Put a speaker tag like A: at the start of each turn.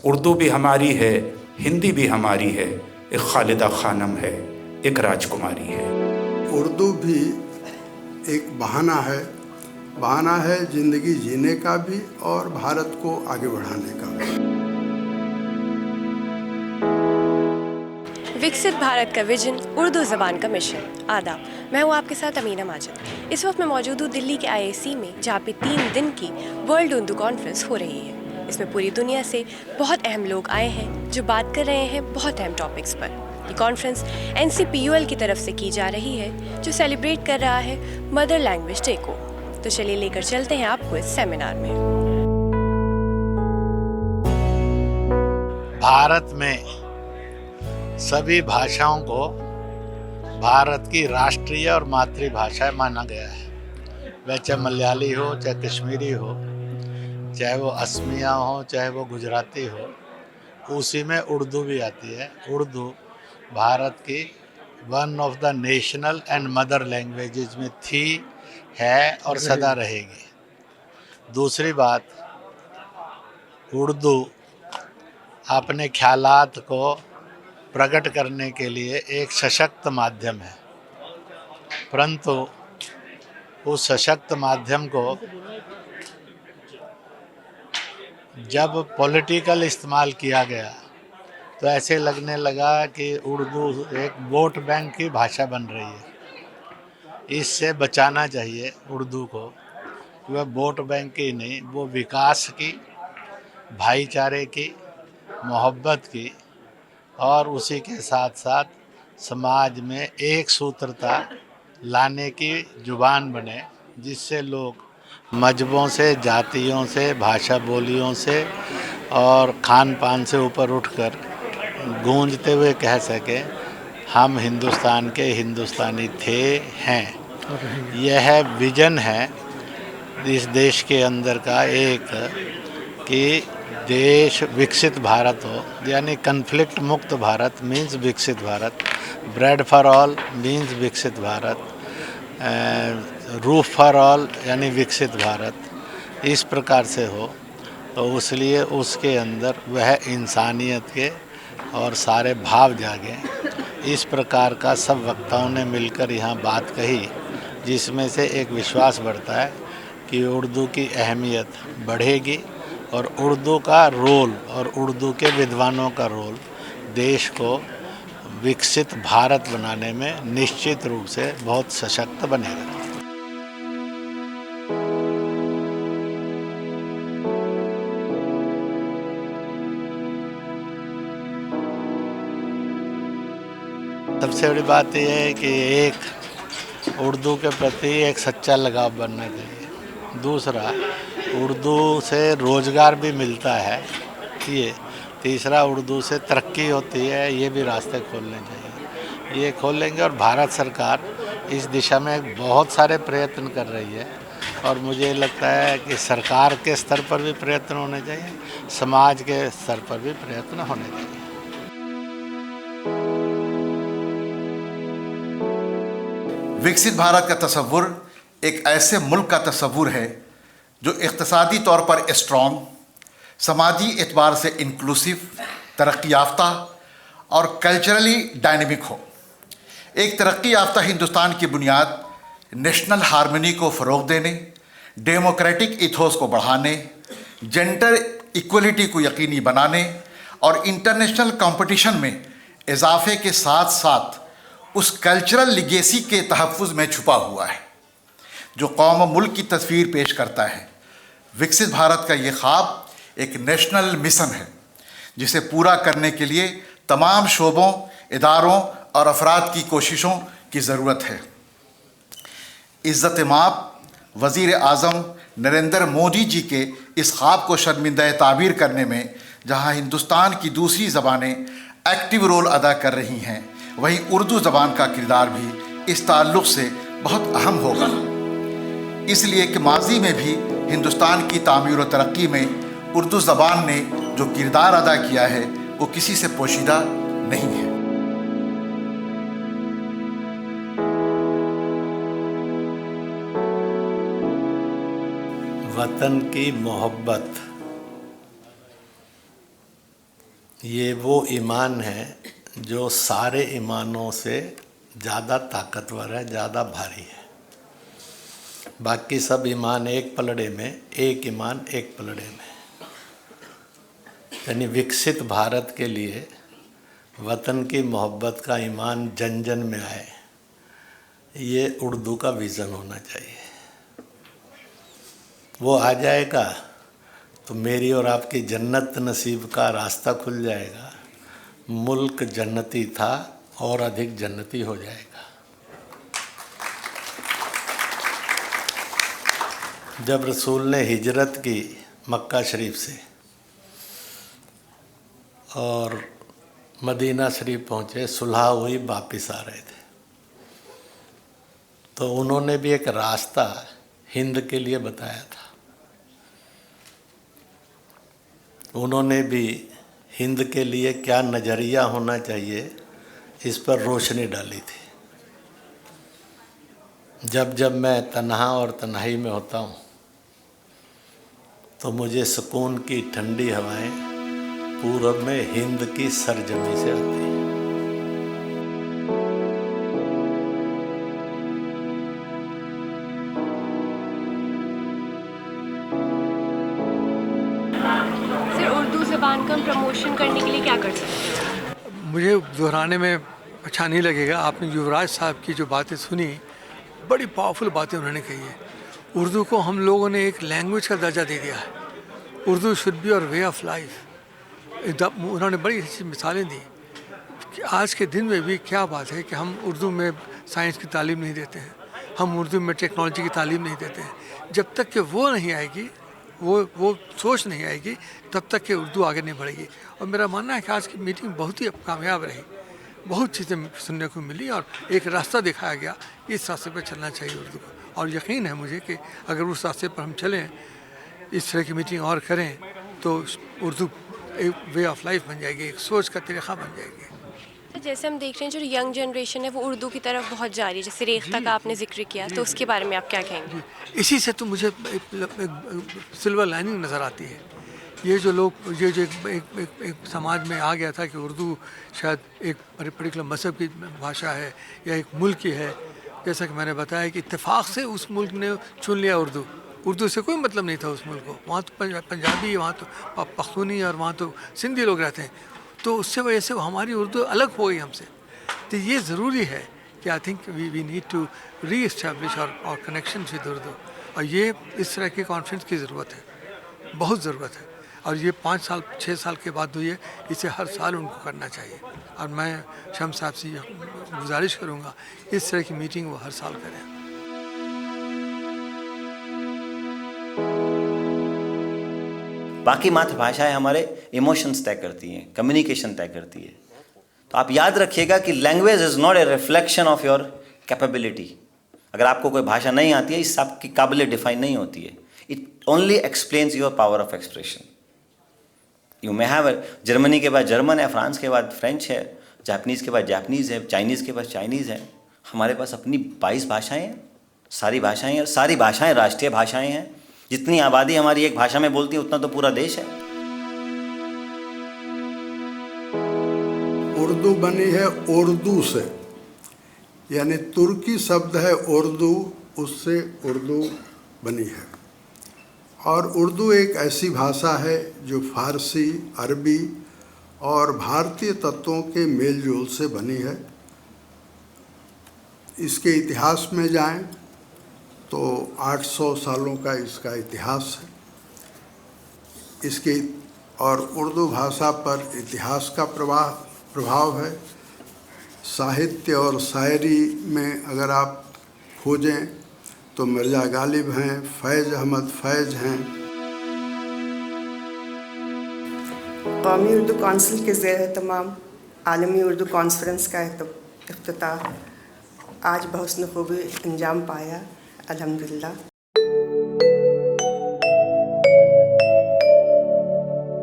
A: उर्दू भी हमारी है, हिंदी भी हमारी है, एक खालिदा खानम है, एक राजकुमारी है।
B: उर्दू भी एक बहाना है ज़िंदगी जीने का भी और भारत को आगे बढ़ाने का भी।
C: विकसित भारत का विजन, उर्दू ज़बान का मिशन। आदाब, मैं हूँ आपके साथ अमीना माजिद। इस वक्त मैं मौजूद हूँ दिल्ली के IISc में, जहाँ पे 3 दिन की वर्ल्ड उर्दू कॉन्फ्रेंस हो रही है। इसमें पूरी दुनिया से बहुत अहम लोग आए हैं जो बात कर रहे हैं बहुत अहम टॉपिक्स पर। ये कॉन्फ्रेंस NCPUL की तरफ से की जा रही है, जो सेलिब्रेट कर रहा है मदर लैंग्वेज डे को। तो चलिए लेकर चलते हैं आपको इस सेमिनार में।
D: भारत में सभी भाषाओं को भारत की राष्ट्रीय और मातृभाषा माना गया है। वह चाहे मलयाली हो, चाहे कश्मीरी हो, चाहे वो असमिया हो, चाहे वो गुजराती हो, उसी में उर्दू भी आती है। उर्दू भारत की one of the national and mother languages में थी, है और सदा रहेगी। दूसरी बात, उर्दू अपने ख्यालात को प्रकट करने के लिए एक सशक्त माध्यम है, परंतु उस सशक्त माध्यम को जब पॉलिटिकल इस्तेमाल किया गया तो ऐसे लगने लगा कि उर्दू एक वोट बैंक की भाषा बन रही है। इससे बचाना चाहिए उर्दू को। वह वोट बैंक की नहीं, वो विकास की, भाईचारे की, मोहब्बत की और उसी के साथ साथ समाज में एक सूत्रता लाने की जुबान बने, जिससे लोग मजहबों से, जातियों से, भाषा बोलियों से और खान पान से ऊपर उठकर गूंजते हुए कह सके हम हिंदुस्तान के हिंदुस्तानी थे, हैं। यह विजन है इस देश के अंदर का एक कि देश विकसित भारत हो, यानी कन्फ्लिक्ट मुक्त भारत मीन्स विकसित Bharat, bread for all means विकसित भारत, रूफ फॉर ऑल यानी विकसित भारत। इस प्रकार से हो तो इसलिए उसके अंदर वह इंसानियत के और सारे भाव जागे। इस प्रकार का सब वक्ताओं ने मिलकर यहाँ बात कही, जिसमें से एक विश्वास बढ़ता है कि उर्दू की अहमियत बढ़ेगी और उर्दू का रोल और उर्दू के विद्वानों का रोल देश को विकसित भारत बनाने में निश्चित रूप से बहुत सशक्त बनेगा। सबसे बड़ी बात यह है कि एक उर्दू के प्रति एक सच्चा लगाव बनना चाहिए। दूसरा, उर्दू से रोज़गार भी मिलता है ये। तीसरा, उर्दू से तरक्की होती है, ये भी रास्ते खोलने चाहिए। ये खोलेंगे और भारत सरकार इस दिशा में बहुत सारे प्रयत्न कर रही है और मुझे लगता है कि सरकार के स्तर पर भी प्रयत्न होने चाहिए, समाज के स्तर पर भी प्रयत्न होने चाहिए।
E: विकसित भारत का तस्वुर एक ऐसे मुल्क का तस्वुर है जो इक़्तिसादी तौर पर स्ट्रॉन्ग, समाजी एतबार से इंक्लूसिव, तरक्की याफ्ता और कल्चरली डायनेमिक हो। एक तरक्की याफ्ता हिंदुस्तान की बुनियाद नेशनल हार्मनी को फ़रोग़ देने, डेमोक्रेटिक इथोस को बढ़ाने, जेंडर इक्वलिटी को यकीनी बनाने और इंटरनेशनल कंपटीशन में इजाफे के साथ साथ उस कल्चरल लिगेसी के तहफ़्फ़ुज़ में छुपा हुआ है जो कौम मुल्क की तस्वीर पेश करता है। विकसित भारत का ये ख्वाब एक नेशनल मिशन है जिसे पूरा करने के लिए तमाम शोबों, इदारों और अफराद की कोशिशों की ज़रूरत है। इज़्ज़त माप वज़ीर आज़म नरेंद्र मोदी जी के इस ख्वाब को शर्मिंदा ताबीर करने में जहाँ हिंदुस्तान की दूसरी ज़बानें एक्टिव रोल अदा कर रही हैं, वहीं उर्दू ज़बान का किरदार भी इस ताल्लुक़ से बहुत अहम होगा। इसलिए कि माजी में भी हिंदुस्तान की तामीर और तरक्की में उर्दू ज़बान ने जो किरदार अदा किया है वो किसी से पोशीदा नहीं है।
D: वतन की मोहब्बत ये वो ईमान है जो सारे ईमानों से ज़्यादा ताकतवर है, ज़्यादा भारी है। बाकी सब ईमान एक पलड़े में, एक ईमान एक पलड़े में। यानी विकसित भारत के लिए वतन की मोहब्बत का ईमान जन जन में आए, ये उर्दू का विज़न होना चाहिए। वो आ जाएगा तो मेरी और आपकी जन्नत नसीब का रास्ता खुल जाएगा। मुल्क जन्नती था और अधिक जन्नती हो जाएगा। जब रसूल ने हिजरत की मक्का शरीफ से और मदीना शरीफ पहुँचे, सुलह हुई, वापस आ रहे थे, तो उन्होंने भी एक रास्ता हिंद के लिए बताया था। उन्होंने भी हिंद के लिए क्या नज़रिया होना चाहिए इस पर रोशनी डाली थी। जब जब मैं तन्हा और तन्हाई में होता हूँ तो मुझे सुकून की ठंडी हवाएं पूरब में हिंद की सरजमी से आती हैं।
C: सर, उर्दू ज़बान का प्रमोशन करने के लिए क्या कर सकते हैं?
F: मुझे दोहराने में अच्छा नहीं लगेगा। आपने युवराज साहब की जो बातें सुनी, बड़ी पावरफुल बातें उन्होंने कही है। उर्दू को हम लोगों ने एक लैंग्वेज का दर्जा दे दिया है। उर्दू शुड बी और वे ऑफ लाइफ। उन्होंने बड़ी अच्छी मिसालें दी कि आज के दिन में भी क्या बात है कि हम उर्दू में साइंस की तालीम नहीं देते हैं, हम उर्दू में टेक्नोलॉजी की तालीम नहीं देते हैं। जब तक कि वो नहीं आएगी, वो सोच नहीं आएगी, तब तक कि उर्दू आगे नहीं बढ़ेगी। और मेरा मानना है कि आज की मीटिंग बहुत ही कामयाब रही। बहुत चीज़ें सुनने को मिली और एक रास्ता दिखाया गया, इस रास्ते पर चलना चाहिए उर्दू को। और यकीन है मुझे कि अगर उस रास्ते पर हम चलें, इस तरह की मीटिंग और करें, तो उर्दू एक वे ऑफ लाइफ बन जाएगी, एक सोच का तरीक़ा बन जाएगी।
C: जैसे हम देख रहे हैं जो यंग जनरेशन है वो उर्दू की तरफ बहुत जा रही है, जैसे रेख्ता का आपने जिक्र किया, तो उसके बारे में आप क्या कहेंगे?
F: इसी से तो मुझे एक सिल्वर लाइनिंग नज़र आती है। ये जो लोग, ये जो एक समाज में आ गया था कि उर्दू शायद एक पर्टिकुलर मज़हब की भाषा है या एक मुल्क की है, जैसा कि मैंने बताया कि इत्तेफाक से उस मुल्क ने चुन लिया उर्दू से कोई मतलब नहीं था उस मुल्क को। वहाँ तो पंजाबी, वहाँ तो पख्तूनी और वहाँ तो सिंधी लोग रहते हैं, तो उससे वजह से हमारी उर्दू अलग हो गई हमसे। तो ये ज़रूरी है कि I think we need to re establish our connection with Urdu. और ये इस तरह की कॉन्फ्रेंस की ज़रूरत है, बहुत ज़रूरत है। और ये 5 साल 6 साल के बाद हुई है, इसे हर साल उनको करना चाहिए। और मैं शम्स साहब से गुजारिश करूँगा इस तरह की मीटिंग वो हर साल करें।
G: बाकी मातृभाषाएं हमारे इमोशंस तय करती हैं, कम्युनिकेशन तय करती है। तो आप याद रखिएगा कि language is not a reflection of your capability. अगर आपको कोई भाषा नहीं आती है, इससे आपकी काबिलियत डिफाइन नहीं होती है। It only explains your power of expression. You may have, Germany के बाद जर्मन है, फ्रांस के बाद फ्रेंच है, जापानीज़ के बाद जापानीज़ है, चाइनीज़ के बाद चाइनीज़ है। हमारे पास अपनी 22 भाषाएँ हैं, सारी भाषाएँ हैं, सारी भाषाएँ राष्ट्रीय भाषाएँ हैं। जितनी आबादी हमारी एक भाषा में बोलती है उतना तो पूरा देश है।
B: उर्दू बनी है उर्दू से, यानी तुर्की शब्द है उर्दू, उससे उर्दू बनी है। और उर्दू एक ऐसी भाषा है जो फारसी, अरबी और भारतीय तत्वों के मेल जोल से बनी है। इसके इतिहास में जाएं तो 800 सालों का इसका इतिहास है। इसके और उर्दू भाषा पर इतिहास का प्रभाव है। साहित्य और शायरी में अगर आप खोजें तो मिर्ज़ा गालिब हैं, फैज़ अहमद फैज़ हैं।
H: कौमी उर्दू कौंसिल के ज़ेर तमाम आलमी उर्दू कॉन्फ्रेंस का इफ्तिताह आज बहुत खूबी अंजाम पाया, अल्हम्दुलिल्लाह।